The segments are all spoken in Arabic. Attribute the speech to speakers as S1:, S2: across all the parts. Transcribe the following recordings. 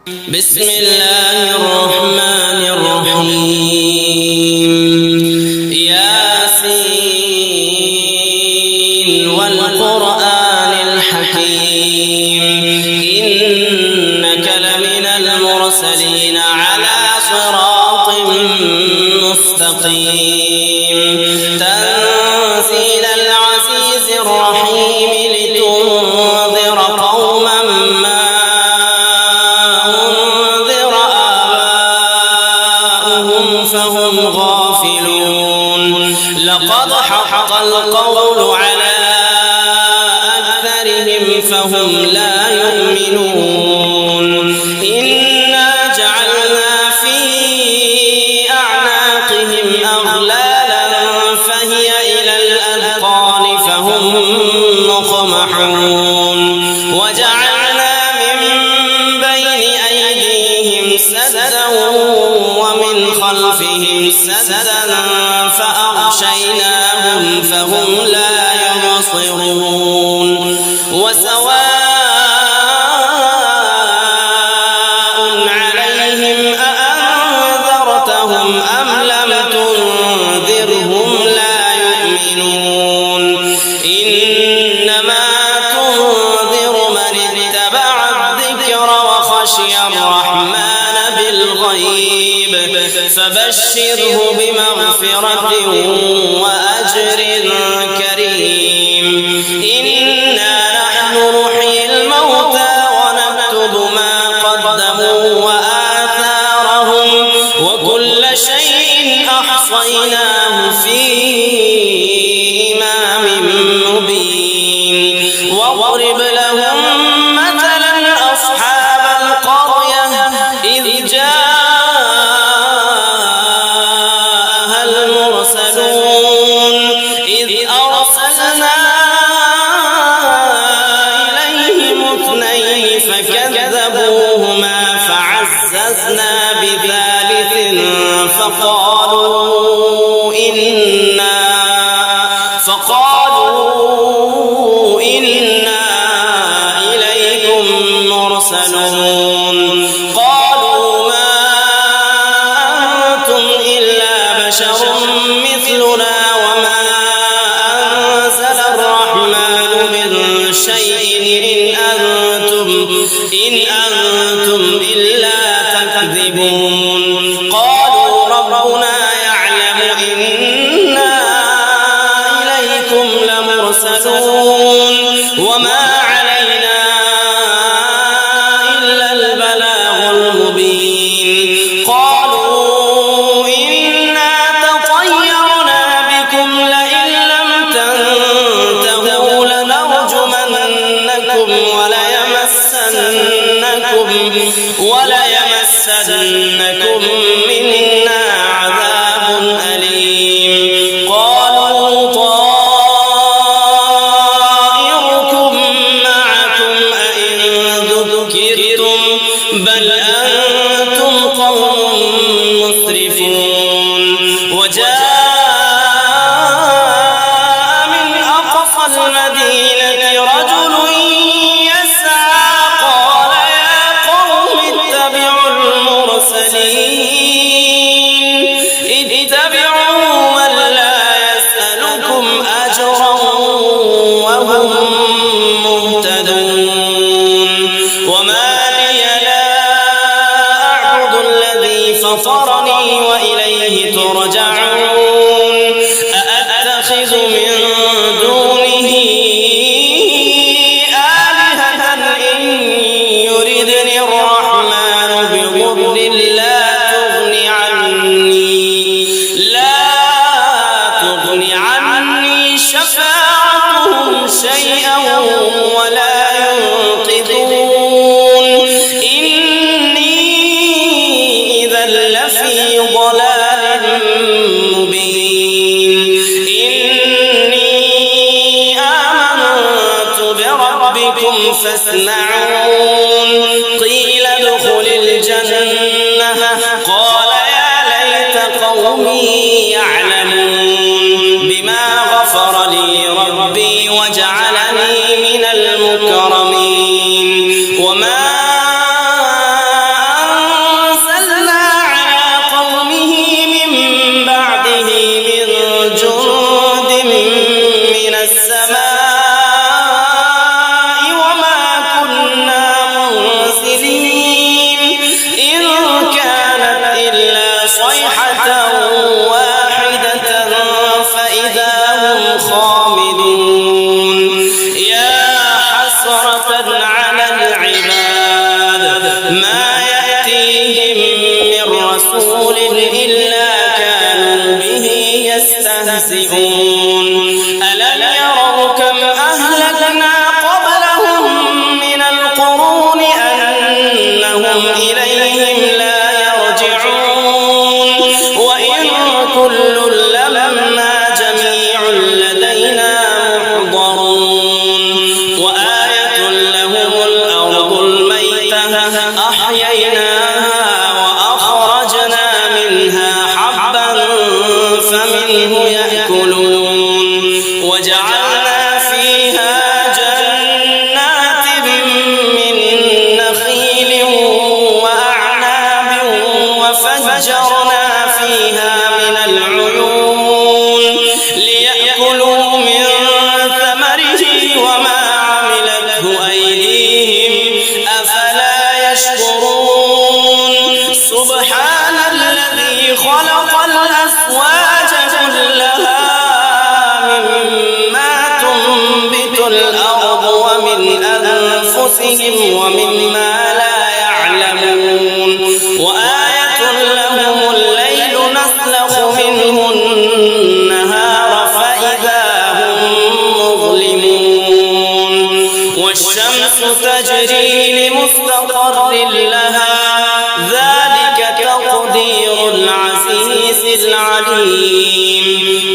S1: بسم الله الرحمن الرحيم. ياسين والقرآن الحكيم إنك لمن المرسلين على صراط مستقيم تنزيل العزيز الرحيم لتنذر قوما ما فهم غافلون. لقد حق القول على أكثرهم فهم لا يؤمنون. إنا جعلنا في أعناقهم أغلالا فهي إلى الأذقان فهم مقمحون. وجعلنا من بين أيديهم سدا ومن خلفهم سدا فأغشيناهم فهم لا يبصرون. وسواء عليهم أأنذرتهم أم لم تنذرهم لا يؤمنون. إنما تنذر من اتبع الذكر وخشي الرحمن بالغيب فبشره بمغفرة وأجر كريم. إنا نحن نحيي الموتى ونكتب ما قدموا وآثارهم وكل شيء أحصيناه في إمام مبين. واضرب لهم مثلا أصحاب القرية إذ جاءها المرسلون إذ أرسلنا إليهم اثنين فكذبوهما فعززنا بثالث فقالوا إنا إليكم مرسلون. قالوا ما أنتم إلا بشر مثلنا وما أنزل الرحمن من شيء إن أنتم إلا تكذبون. قالوا ربنا يعلم إنا إليكم لمرسلون وما علينا إلا البلاغ المبين. قالوا إنا تطيرنا بكم لئن لم تنتهوا لنرجمنكم وليمسنكم منا عذاب أليم. قالوا طائركم معكم أئن ذكرتم بل أنتم قوم مسرفون. وجاء من أقصى المدينة رجل يسعى قال يا قوم اتبعوا المرسلين اتبعوا من لا يسألكم أجرا وهم مهتدون. وما لي لا أعبد الذي فطرني وإليه ترجعون. أأتخذ من دونه آلهة إن يردني الرحمن بضر لا تغني عني شفاعتهم شيئا ولا ينقذون. إني إذا لفي ضلال مبين. إني آمنت بربكم فاسمعون. قيل ادخل الجنة قال يا ليت قومي يعلمون بما غفر لي ربي وجعلني من المكرمين. وما أحييناها وأخرجنا منها حبا فمنه يأكلون وجعلنا فيها جنات من نخيل وأعناب وفجرنا فيها من العيون ليأكلوا من ثمره وما عملته أيديهم أفلا يشكرون سبحان الذي خلق الأزواج كلها مما تنبت الأرض ومن أنفسهم ومما لا يعلمون وآية لهم الليل نسلخ منه النهار فإذا هم مظلمون والشمس تجري لمستقر لها ذلك تقدير العزيز العليم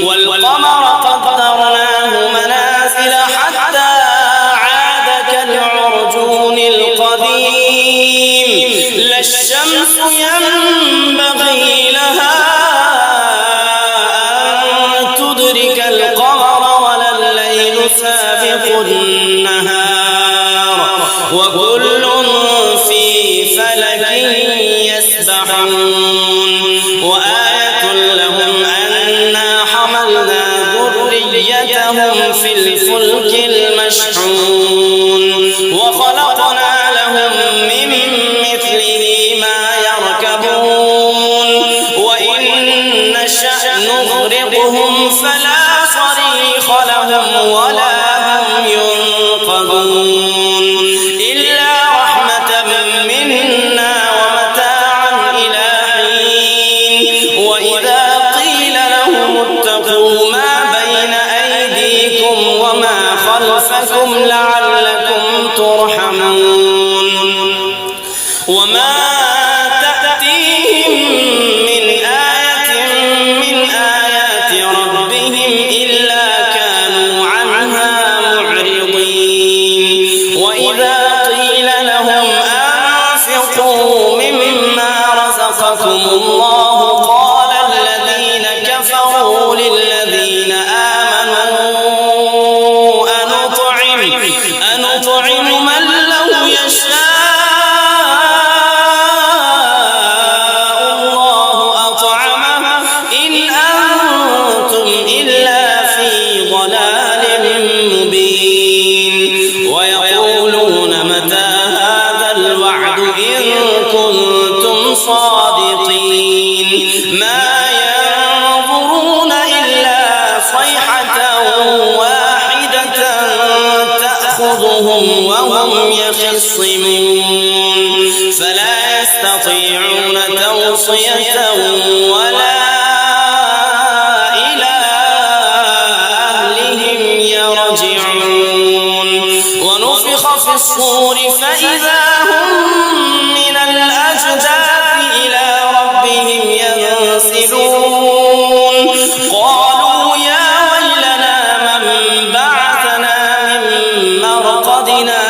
S1: والقمر قدرناه منازل حتى عاد كالعرجون القديم لا الشمس ينبغي لها أن تدرك القمر ولا الليل سابق النهار وكل في فلك يسبحون وآية لهم أنا حملنا ذريتهم في الفلك المشحون وخلقنا لهم من مثله ما يركبون وإن نشأ نغرقهم فلا صريخ لهم ولا هم ينقذون إلا رحمة منا ومتاعا إلى حين وإذا قيل لهم اتقوا ما بين أيديكم وما خلفكم لعلكم ترحمون وما تأتيهم من آية من آيات ربهم إلا كانوا عنها معرضين وإذا قيل لهم أنفقوا مما رزقكم الله قال الذين كفروا للذين آمنوا أنطعم من لو يشاء الله أطعمه إن أنتم إلا في ضلال مبين ويقولون متى هذا الوعد إن كنتم صادقين ما ينظرون إلا صيحة واحدة تأخذهم وهم يخصمون فلا يستطيعون توصية ولا إلى أهلهم يرجعون ونفخ في الصور فإذا هم من الأجداث إلى ربهم ينسلون قالوا يا ويلنا من بعثنا من مرقدنا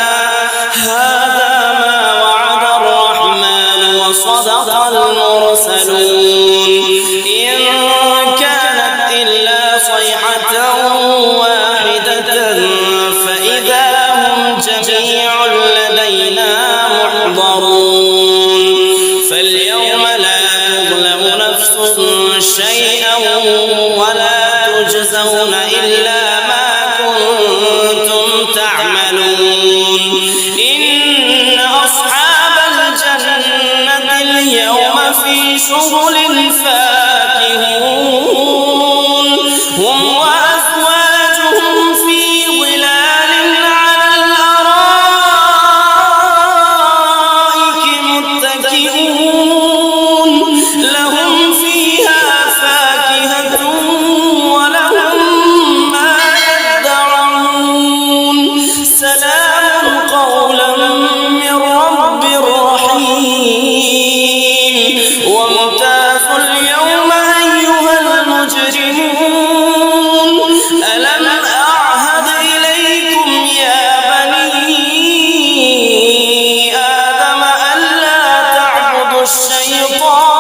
S1: هذا ما وعد الرحمن وصدق المرسلون إن كانت إلا صيحة واحدة فإذا هم جميع لدينا محضرون فاليوم لا تظلم نفس شيئا ولا تجزون إلا ما كنتم تعملون إن أصحاب الجنة اليوم في شغل فاكهون هم وأزواجهم في ظلال على الأرائك متكئون لهم فيها فاكهة ولهم ما يدعون سلام قولا من رب رحيم وامتازوا اليوم أيها المجرمون الشيطان